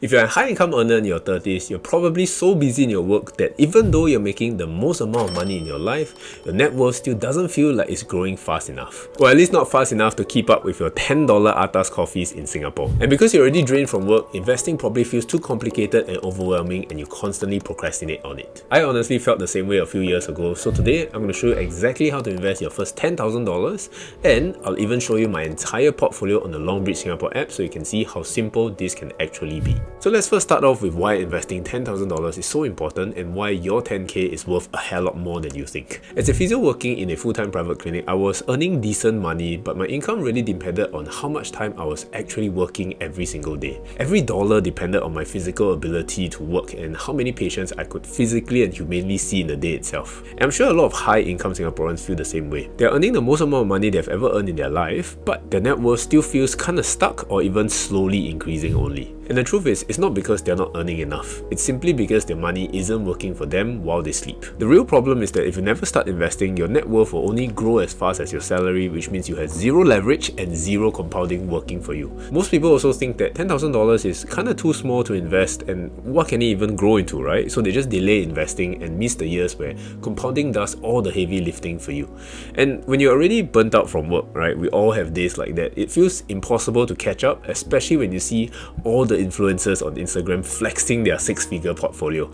If you're a high-income earner in your 30s, you're probably so busy in your work that even though you're making the most amount of money in your life, your net worth still doesn't feel like it's growing fast enough. Or at least not fast enough to keep up with your $10 atas coffees in Singapore. And because you're already drained from work, investing probably feels too complicated and overwhelming and you constantly procrastinate on it. I honestly felt the same way a few years ago, so today I'm going to show you exactly how to invest your first $10,000, and I'll even show you my entire portfolio on the Longbridge Singapore app so you can see how simple this can actually be. So let's first start off with why investing $10,000 is so important and why your 10k is worth a hell lot more than you think. As a physio working in a full-time private clinic, I was earning decent money, but my income really depended on how much time I was actually working every single day. Every dollar depended on my physical ability to work and how many patients I could physically and humanely see in the day itself. And I'm sure a lot of high-income Singaporeans feel the same way. They're earning the most amount of money they've ever earned in their life, but their net worth still feels kinda stuck or even slowly increasing only. And the truth is, it's not because they're not earning enough. It's simply because their money isn't working for them while they sleep. The real problem is that if you never start investing, your net worth will only grow as fast as your salary, which means you have zero leverage and zero compounding working for you. Most people also think that $10,000 is kinda too small to invest and what can it even grow into, right? So they just delay investing and miss the years where compounding does all the heavy lifting for you. And when you're already burnt out from work, right, we all have days like that, it feels impossible to catch up, especially when you see all the influencers on Instagram flexing their six-figure portfolio.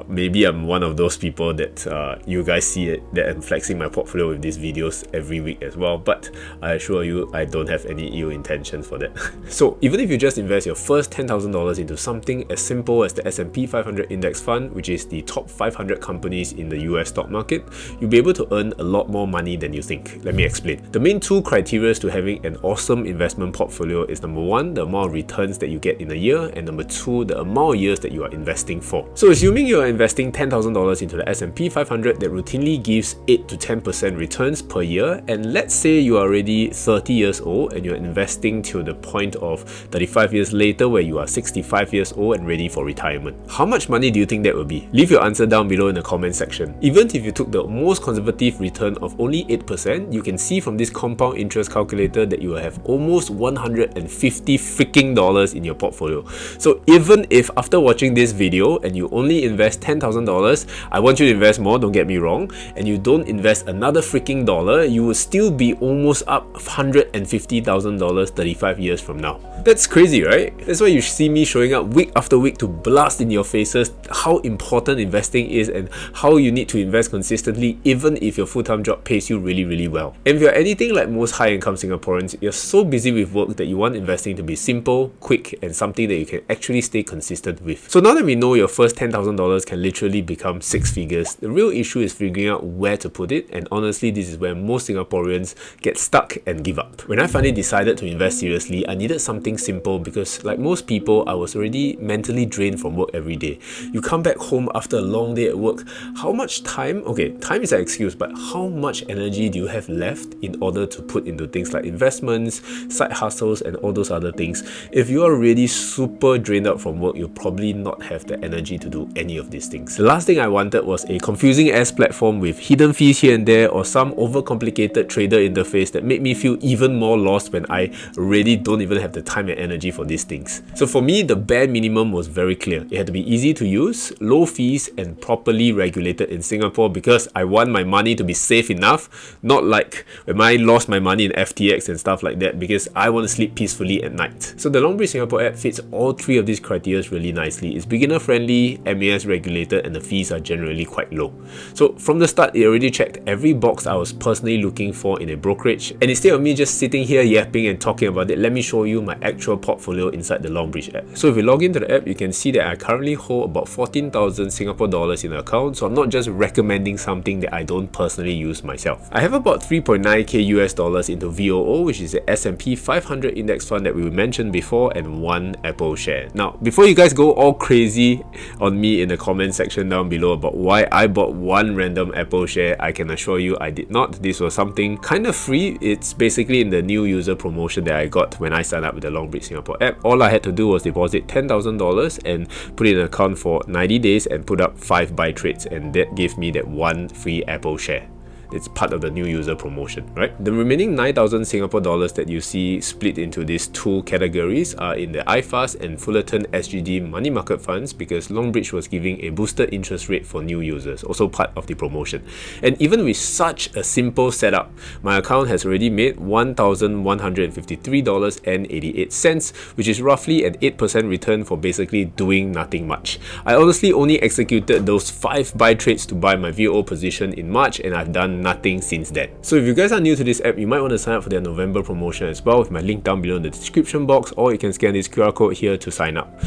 Maybe I'm one of those people that you guys see it, that I'm flexing my portfolio with these videos every week as well, but I assure you I don't have any ill intentions for that. So even if you just invest your first $10,000 into something as simple as the S&P 500 index fund, which is the top 500 companies in the US stock market, you'll be able to earn a lot more money than you think. Let me explain. The main two criteria to having an awesome investment portfolio is number one, the amount of returns that you get in a year, and number two, the amount of years that you are investing for. So assuming you are investing $10,000 into the S&P 500 that routinely gives 8 to 10% returns per year, and let's say you are already 30 years old and you're investing till the point of 35 years later where you are 65 years old and ready for retirement. How much money do you think that will be? Leave your answer down below in the comment section. Even if you took the most conservative return of only 8%, you can see from this compound interest calculator that you will have almost $150 freaking dollars in your portfolio. So even if after watching this video and you only invest $10,000, I want you to invest more, don't get me wrong, and you don't invest another freaking dollar, you will still be almost up $150,000 35 years from now. That's crazy, right? That's why you see me showing up week after week to blast in your faces how important investing is and how you need to invest consistently even if your full-time job pays you really, really well. And if you're anything like most high-income Singaporeans, you're so busy with work that you want investing to be simple, quick, and something that you can actually stay consistent with. So now that we know your first $10,000 can literally become six figures, the real issue is figuring out where to put it, and honestly this is where most Singaporeans get stuck and give up. When I finally decided to invest seriously, I needed something simple because like most people, I was already mentally drained from work every day. You come back home after a long day at work, how much time, okay, time is an excuse, but how much energy do you have left in order to put into things like investments, side hustles, and all those other things? If you are already super drained out from work, you'll probably not have the energy to do any of these things. The last thing I wanted was a confusing ass platform with hidden fees here and there or some overcomplicated trader interface that made me feel even more lost when I really don't even have the time and energy for these things. So for me, the bare minimum was very clear. It had to be easy to use, low fees, and properly regulated in Singapore because I want my money to be safe enough, not like when I lost my money in FTX and stuff like that, because I want to sleep peacefully at night. So the Longbridge Singapore app fits all three of these criteria really nicely. It's beginner friendly, MAS regulated, and the fees are generally quite low. So from the start, it already checked every box I was personally looking for in a brokerage. And instead of me just sitting here yapping and talking about it, let me show you my actual portfolio inside the Longbridge app. So if you log into the app, you can see that I currently hold about 14,000 Singapore dollars in the account. So I'm not just recommending something that I don't personally use myself. I have about 3.9k US dollars into VOO, which is the S&P 500 index fund that we mentioned before, and one Apple share. Now, before you guys go all crazy on me in the comment section down below about why I bought one random Apple share, I can assure you I did not. This was something kind of free. It's basically in the new user promotion that I got when I signed up with the Longbridge Singapore app. All I had to do was deposit $10,000 and put it in an account for 90 days and put up 5 buy trades, and that gave me that one free Apple share. It's part of the new user promotion, right? The remaining 9,000 Singapore dollars that you see split into these two categories are in the iFast and Fullerton SGD money market funds, because Longbridge was giving a boosted interest rate for new users, also part of the promotion. And even with such a simple setup, my account has already made $1,153.88, which is roughly an 8% return for basically doing nothing much. I honestly only executed those 5 buy trades to buy my VO position in March, and I've done nothing since then. So if you guys are new to this app, you might want to sign up for their November promotion as well, with my link down below in the description box, or you can scan this QR code here to sign up.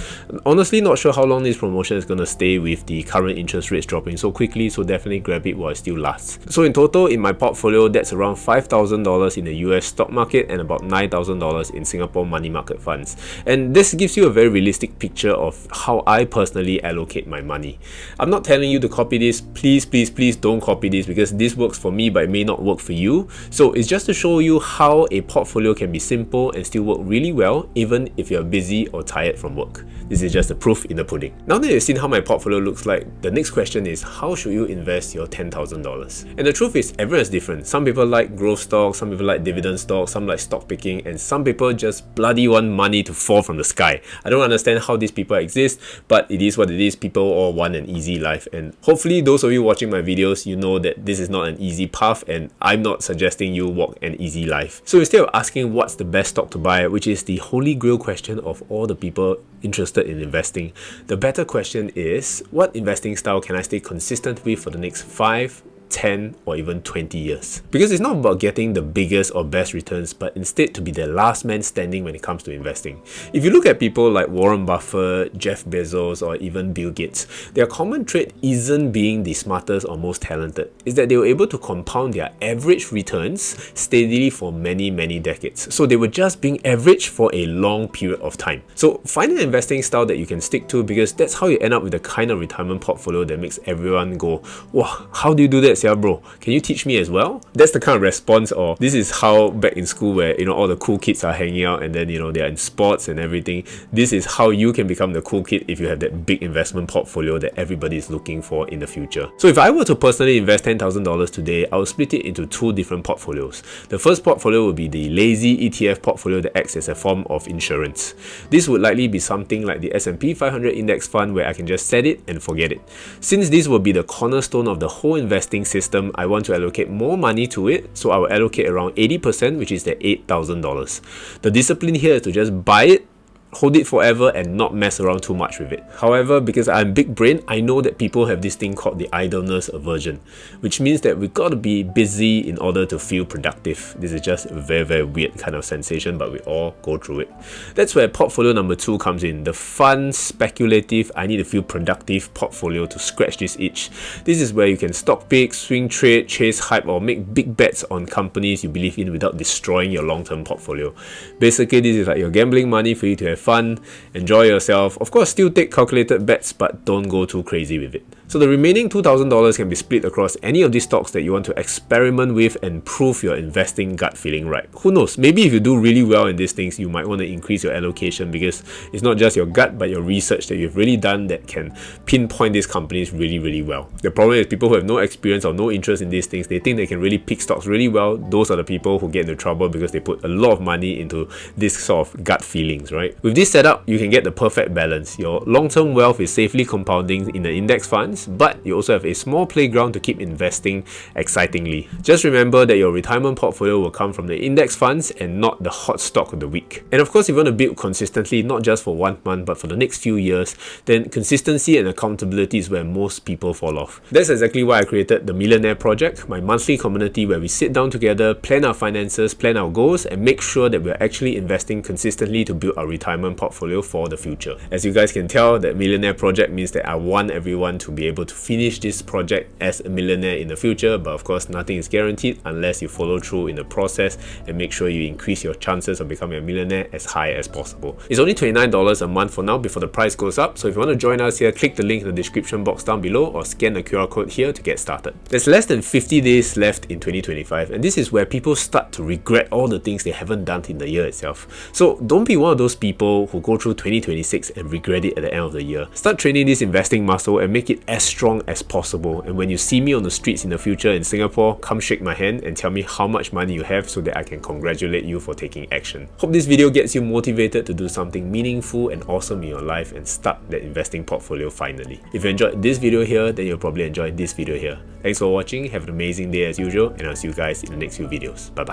Honestly, not sure how long this promotion is going to stay with the current interest rates dropping so quickly, so definitely grab it while it still lasts. So in total, in my portfolio, that's around $5,000 in the US stock market and about $9,000 in Singapore money market funds. And this gives you a very realistic picture of how I personally allocate my money. I'm not telling you to copy this. Please don't copy this, because this works for me but it may not work for you. So it's just to show you how a portfolio can be simple and still work really well even if you're busy or tired from work. This is just the proof in the pudding. Now that you've seen how my portfolio looks like, the next question is, how should you invest your $10,000? And the truth is, everyone is different. Some people like growth stocks, some people like dividend stocks, some like stock picking, and some people just bloody want money to fall from the sky. I don't understand how these people exist, but it is what it is. People all want an easy life, and hopefully those of you watching my videos, you know that this is not an easy path, and I'm not suggesting you walk an easy life. So instead of asking what's the best stock to buy, which is the holy grail question of all the people interested in investing, the better question is, what investing style can I stay consistent with for the next 5, 10 or even 20 years? Because it's not about getting the biggest or best returns, but instead to be the last man standing when it comes to investing. If you look at people like Warren Buffett, Jeff Bezos, or even Bill Gates, their common trait isn't being the smartest or most talented. It's that they were able to compound their average returns steadily for many decades. So they were just being average for a long period of time. So find an investing style that you can stick to, because that's how you end up with the kind of retirement portfolio that makes everyone go, wow, how do you do that? Yeah, bro, can you teach me as well? That's the kind of response, or this is how back in school where, you know, all the cool kids are hanging out and then, you know, they're in sports and everything. This is how you can become the cool kid if you have that big investment portfolio that everybody is looking for in the future. So if I were to personally invest $10,000 today, I would split it into 2 different portfolios. The first portfolio would be the lazy ETF portfolio that acts as a form of insurance. This would likely be something like the S&P 500 index fund, where I can just set it and forget it. Since this will be the cornerstone of the whole investing system, I want to allocate more money to it, so I will allocate around 80%, which is the $8,000. The discipline here is to just buy it, hold it forever, and not mess around too much with it. However, because I'm big brain, I know that people have this thing called the idleness aversion, which means that we gotta be busy in order to feel productive. This is just a very weird kind of sensation, but we all go through it. That's where portfolio number 2 comes in, the fun, speculative, I need to feel productive portfolio to scratch this itch. This is where you can stock pick, swing trade, chase hype, or make big bets on companies you believe in without destroying your long-term portfolio. Basically, this is like your gambling money for you to have fun, enjoy yourself. Of course, still take calculated bets, but don't go too crazy with it. So the remaining $2,000 can be split across any of these stocks that you want to experiment with and prove your investing gut feeling right. Who knows, maybe if you do really well in these things, you might want to increase your allocation, because it's not just your gut but your research that you've really done that can pinpoint these companies really well. The problem is people who have no experience or no interest in these things, they think they can really pick stocks really well. Those are the people who get into trouble because they put a lot of money into this sort of gut feelings, right? With this setup, you can get the perfect balance. Your long-term wealth is safely compounding in the index funds, but you also have a small playground to keep investing excitingly. Just remember that your retirement portfolio will come from the index funds and not the hot stock of the week. And of course, if you want to build consistently, not just for 1 month but for the next few years, then consistency and accountability is where most people fall off. That's exactly why I created the Millionaire Project, my monthly community where we sit down together, plan our finances, plan our goals, and make sure that we're actually investing consistently to build our retirement portfolio for the future. As you guys can tell, that Millionaire Project means that I want everyone to be able to finish this project as a millionaire in the future, but of course nothing is guaranteed unless you follow through in the process and make sure you increase your chances of becoming a millionaire as high as possible. It's only $29 a month for now before the price goes up, so if you want to join us here, click the link in the description box down below or scan the QR code here to get started. There's less than 50 days left in 2025, and this is where people start to regret all the things they haven't done in the year itself. So don't be one of those people who go through 2026 and regret it at the end of the year. Start training this investing muscle and make it as strong as possible. And when you see me on the streets in the future in Singapore, come shake my hand and tell me how much money you have so that I can congratulate you for taking action. Hope this video gets you motivated to do something meaningful and awesome in your life and start that investing portfolio finally. If you enjoyed this video here, then you'll probably enjoy this video here. Thanks for watching, have an amazing day as usual, and I'll see you guys in the next few videos. Bye bye.